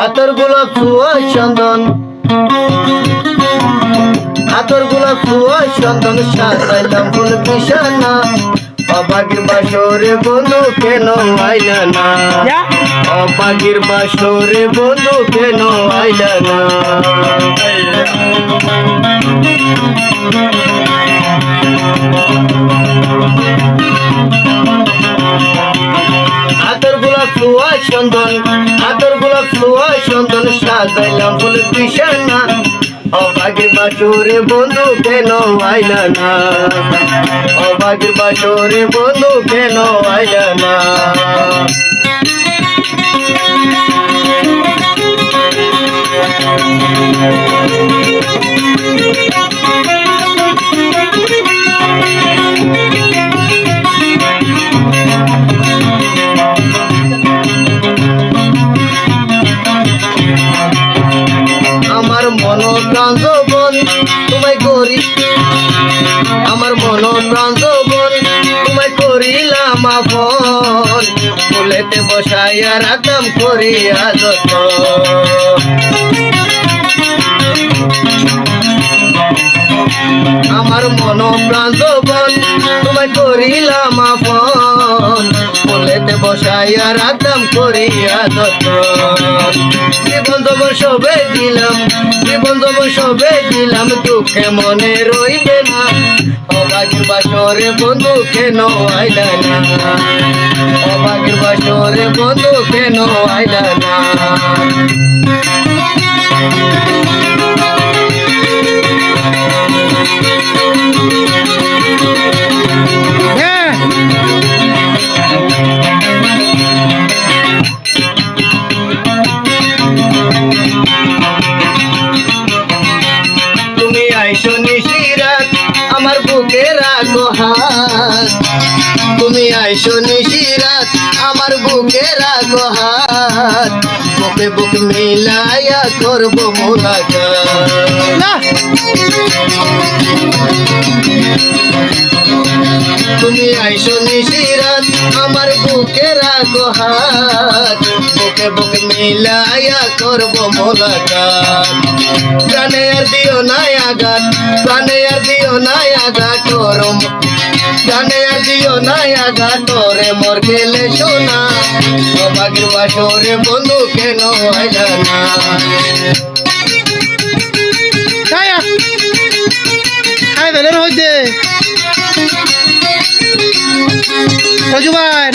আতর গোলাপ ছোঁয়া চন্দন, আতর গোলাপ ছোঁয়া চন্দন সাজাইলাম ফুল বিছানা। অবাগির বাসরে বন্ধু কেন আইলা না, অবাগির বাসরে বন্ধু কেন আইলা না। আতর গোলাপ ছোঁয়া চন্দন, আতর গোলাপ ছোঁয়া চন্দন সাজাইলাম ফুল বিছানা। অবাগির বাসরে বন্ধু কেন আইলা না, অবাগির বাসরে বন্ধু কেন আইলা না। আমার মন প্রাণ যৌবন তোমায় করি, আমার মন প্রাণ যৌবন তোমায় করিলাম আপন। ফুলেতে বসাইয়া রাখলাম করিয়া যত্ন, আমার মন প্রাণ যৌবন তোমায় করিলাম আপন। ফুলেতে বসাইয়া রাখলাম করিয়া যত্ন। জীবন যৌবন সবে দিলাম, জীবন যৌবন সবে দিলাম, দুঃখে মনে রইবে না। অবাগির বাসরে বন্ধু কেন আইলা না, অবাগির বাসরে বন্ধু কেন আইলা না। তুমি আইসো নিশিরাত আমার বুকে রাখো হাত, তুমি আইসো নিশিরাত আমার বুকে রাখো হাত। বুকে বুক মিলাইয়া করবো মোলাকাত। তুমি আইসো নিশিরাত আমার বুকে রাখো হাত। বুকে বুক মিলাইয়া করবো মোলাকাত। প্রাণে আর দিও না আঘাত, প্রাণে আর দিও না আঘাত করম, প্রাণে আর দিও না আঘাত তোরে মোর গেলে শোনা। অবাগির বাসরে বন্ধু কেন আইলা না। খাই বেলেন হইতে হজুবার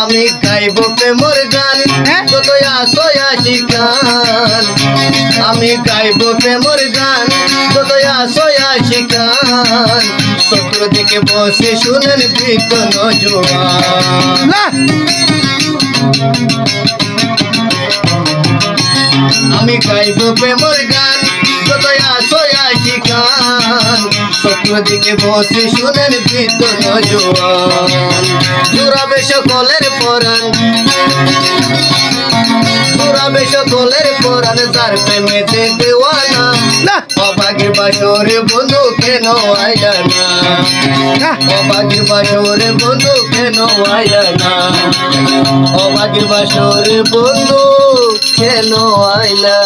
আমি গাইব প্রেমর গান যত আসো আশিকান। আমি গাইব প্রেমর গান যত আসো আশিকান। শত্রু দিকে বসে শুনেন বৃদ্ধ নজওয়ান। আমি গাইব প্রেমর গান যত আসো আশিকান। শত্রু দিকে বসে শুনেন বৃদ্ধ নজওয়ান। জুড়াবে সকলের পরাণ, জুড়াবে সকলের পরাণ, যার প্রেমেতে দেওয়ানা। অবাগির বাসরে বন্ধু কেন আইলা না, অবাগির বাসরে বন্ধু কেন আইলা না, অবাগির বাসরে বন্ধু কেন আইলা।